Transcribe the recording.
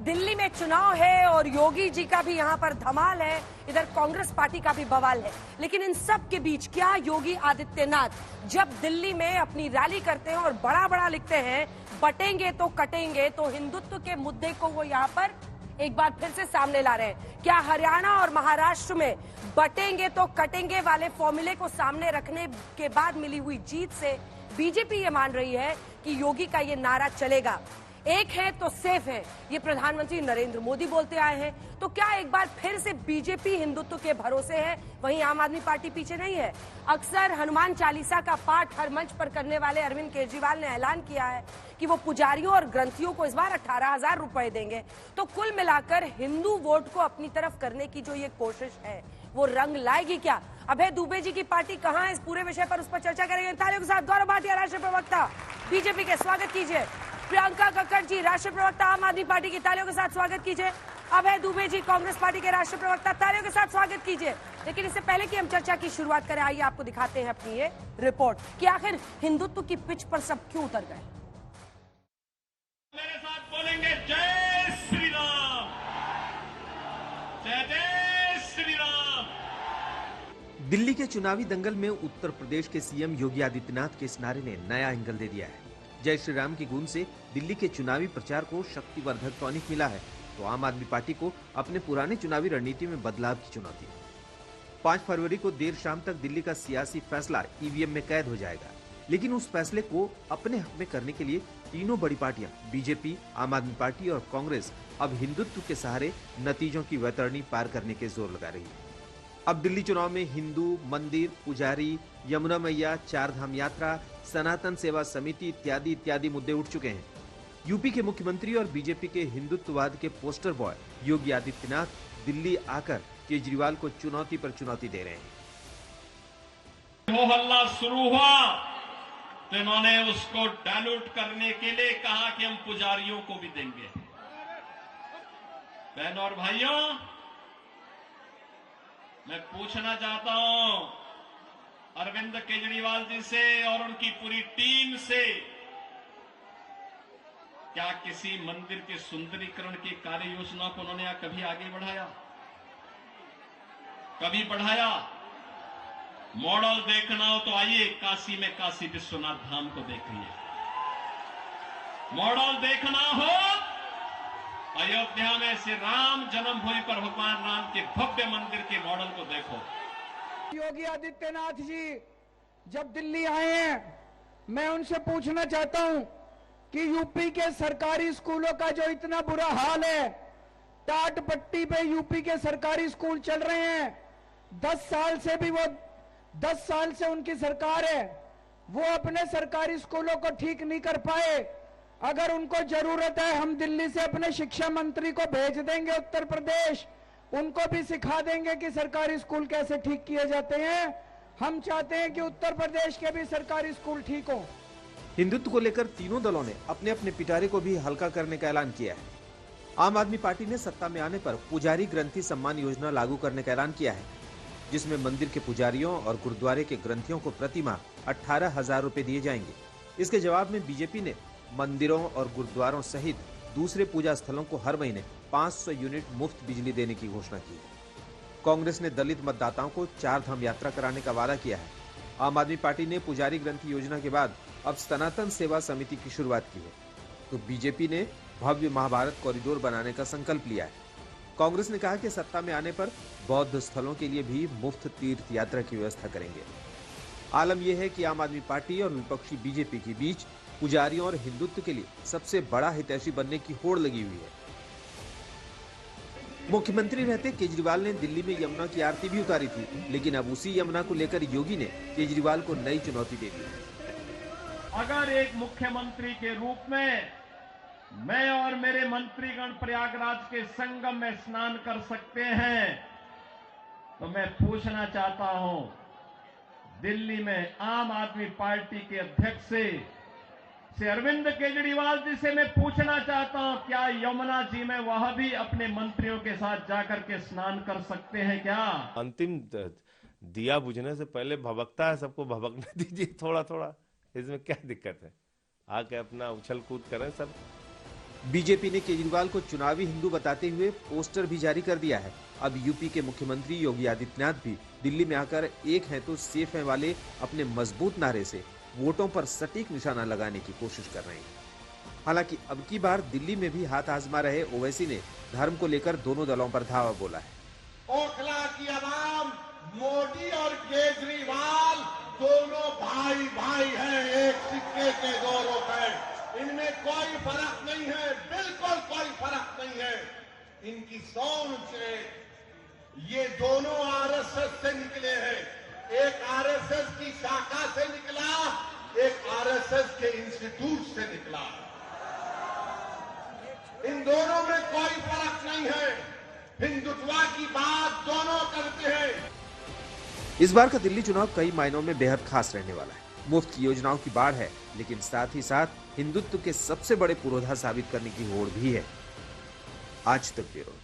दिल्ली में चुनाव है और योगी जी का भी यहाँ पर धमाल है, इधर कांग्रेस पार्टी का भी बवाल है। लेकिन इन सब के बीच क्या योगी आदित्यनाथ जब दिल्ली में अपनी रैली करते हैं और बड़ा बड़ा लिखते हैं बटेंगे तो कटेंगे, तो हिंदुत्व के मुद्दे को वो यहाँ पर एक बार फिर से सामने ला रहे हैं। क्या हरियाणा और महाराष्ट्र में बटेंगे तो कटेंगे वाले फॉर्मूले को सामने रखने के बाद मिली हुई जीत से बीजेपी ये मान रही है कि योगी का ये नारा चलेगा, एक है तो सेफ है, ये प्रधानमंत्री नरेंद्र मोदी बोलते आए हैं। तो क्या एक बार फिर से बीजेपी हिंदुत्व के भरोसे है, वहीं आम आदमी पार्टी पीछे नहीं है। अक्सर हनुमान चालीसा का पाठ हर मंच पर करने वाले अरविंद केजरीवाल ने ऐलान किया है कि वो पुजारियों और ग्रंथियों को इस बार 18,000 रुपए देंगे। तो कुल मिलाकर हिंदू वोट को अपनी तरफ करने की जो ये कोशिश है वो रंग लाएगी क्या? अभय दुबे जी की पार्टी कहां है, इस पूरे विषय पर उस पर चर्चा करेंगे। तालियों के साथ गौरव भाटिया, राष्ट्रीय प्रवक्ता बीजेपी के, स्वागत कीजिए। प्रियंका कक्कड़ जी, राष्ट्रीय प्रवक्ता आम आदमी पार्टी की, तालियों के साथ स्वागत कीजिए। अभय दुबे जी, कांग्रेस पार्टी के राष्ट्रीय प्रवक्ता, तालियों के साथ स्वागत कीजिए। लेकिन इससे पहले कि हम चर्चा की शुरुआत करें, आइए आपको दिखाते हैं अपनी ये रिपोर्ट कि आखिर हिंदुत्व की पिच पर सब क्यों उतर गए। मेरे साथ बोलेंगे जय श्री राम, जय जय श्री राम। दिल्ली के चुनावी दंगल में उत्तर प्रदेश के सीएम योगी आदित्यनाथ के इस नारे ने नया एंगल दे दिया है। जय श्री राम की गूंज से दिल्ली के चुनावी प्रचार को शक्तिवर्धक टॉनिक मिला है, तो आम आदमी पार्टी को अपने पुराने चुनावी रणनीति में बदलाव की चुनौती। 5 फरवरी को देर शाम तक दिल्ली का सियासी फैसला ईवीएम में कैद हो जाएगा, लेकिन उस फैसले को अपने हक में करने के लिए तीनों बड़ी पार्टियां बीजेपी, आम आदमी पार्टी और कांग्रेस अब हिंदुत्व के सहारे नतीजों की वैतरणी पार करने के जोर लगा रही है। अब दिल्ली चुनाव में हिंदू मंदिर, पुजारी, यमुना मैया, चार धाम यात्रा, सनातन सेवा समिति इत्यादि इत्यादि मुद्दे उठ चुके हैं। यूपी के मुख्यमंत्री और बीजेपी के हिंदुत्ववाद के पोस्टर बॉय योगी आदित्यनाथ दिल्ली आकर केजरीवाल को चुनौती पर चुनौती दे रहे हैं। वो हल्ला शुरू हुआ तो इन्होंने उसको डायल्यूट करने के लिए कहा कि हम पुजारियों को भी देंगे। बहनों और भाइयों, मैं पूछना चाहता हूं अरविंद केजरीवाल जी से और उनकी पूरी टीम से, क्या किसी मंदिर के सुंदरीकरण की कार्य योजना को उन्होंने कभी आगे बढ़ाया? कभी बढ़ाया? मॉडल देखना हो तो आइए काशी में काशी विश्वनाथ धाम को देखिए। मॉडल देखना हो अयोध्या में श्री राम जन्मभूमि पर भगवान राम के भव्य मंदिर के मॉडल को देखो। योगी आदित्यनाथ जी जब दिल्ली आए हैं, मैं उनसे पूछना चाहता हूं कि यूपी के सरकारी स्कूलों का जो इतना बुरा हाल है, टाट पट्टी पे यूपी के सरकारी स्कूल चल रहे हैं। 10 साल से उनकी सरकार है, वो अपने सरकारी स्कूलों को ठीक नहीं कर पाए। अगर उनको जरूरत है, हम दिल्ली से अपने शिक्षा मंत्री को भेज देंगे उत्तर प्रदेश, उनको भी सिखा देंगे कि सरकारी स्कूल कैसे ठीक किए जाते हैं। हम चाहते हैं कि उत्तर प्रदेश के भी सरकारी स्कूल ठीक हो। हिंदुत्व को लेकर तीनों दलों ने अपने अपने पिटारे को भी हल्का करने का ऐलान किया है। आम आदमी पार्टी ने सत्ता में आने पर पुजारी ग्रंथी सम्मान योजना लागू करने का ऐलान किया है, जिसमें मंदिर के पुजारियों और गुरुद्वारे के ग्रंथियों को प्रति माह 18,000 रुपए दिए जाएंगे। इसके जवाब में बीजेपी ने मंदिरों और गुरुद्वारों सहित दूसरे पूजा स्थलों को हर महीने 500 यूनिट मुफ्त बिजली देने की घोषणा की। कांग्रेस ने दलित मतदाताओं को चार धाम यात्रा कराने का वादा किया है। आम आदमी पार्टी ने पुजारी ग्रंथी योजना के बाद अब सनातन सेवा समिति की शुरुआत की है, तो बीजेपी ने भव्य महाभारत कॉरिडोर बनाने का संकल्प लिया है। कांग्रेस ने कहा कि सत्ता में आने पर बौद्ध स्थलों के लिए भी मुफ्त तीर्थ यात्रा की व्यवस्था करेंगे। आलम यह है कि आम आदमी पार्टी और विपक्षी बीजेपी के बीच पुजारियों और हिंदुत्व के लिए सबसे बड़ा हितैषी बनने की होड़ लगी हुई है। मुख्यमंत्री रहते केजरीवाल ने दिल्ली में यमुना की आरती भी उतारी थी, लेकिन अब उसी यमुना को लेकर योगी ने केजरीवाल को नई चुनौती दे दी। अगर एक मुख्यमंत्री के रूप में मैं और मेरे मंत्रीगण प्रयागराज के संगम में स्नान कर सकते हैं, तो मैं पूछना चाहता हूं दिल्ली में आम आदमी पार्टी के अध्यक्ष से अरविंद केजरीवाल जी से मैं पूछना चाहता हूं, क्या यमुना जी में वह भी अपने मंत्रियों के साथ जाकर के स्नान कर सकते हैं क्या? अंतिम दिया बुझने से पहले भभकता है, सबको भभकने दीजिए थोड़ा थोड़ा, इसमें क्या दिक्कत है? आके अपना उछल कूद करें सब। बीजेपी ने केजरीवाल को चुनावी हिंदू बताते हुए पोस्टर भी जारी कर दिया है। अब यूपी के मुख्यमंत्री योगी आदित्यनाथ भी दिल्ली में आकर एक है तो सेफ है वाले अपने मजबूत नारे से वोटों पर सटीक निशाना लगाने की कोशिश कर रहे हैं। हालांकि अब की बार दिल्ली में भी हाथ आजमा रहे ओवैसी ने धर्म को लेकर दोनों दलों पर धावा बोला है। ओखला की आवाम मोदी और केजरीवाल दोनों भाई भाई हैं, एक सिक्के के दो रुपए, इनमें कोई फर्क नहीं है, बिल्कुल कोई फर्क नहीं है। इनकी सोच है, ये दोनों आरएसएस से निकले हैं, एक आरएसएस की शाखा से निकला, एक आरएसएस के इंस्टीट्यूट से निकला। इन दोनों में कोई फर्क नहीं है, हिंदुत्व की बात दोनों करते हैं। इस बार का दिल्ली चुनाव कई मायनों में बेहद खास रहने वाला है। मुफ्त की योजनाओं की बाढ़ है, लेकिन साथ ही साथ हिंदुत्व के सबसे बड़े पुरोधा साबित करने की होड़ भी है। आज तक ब्यूरो।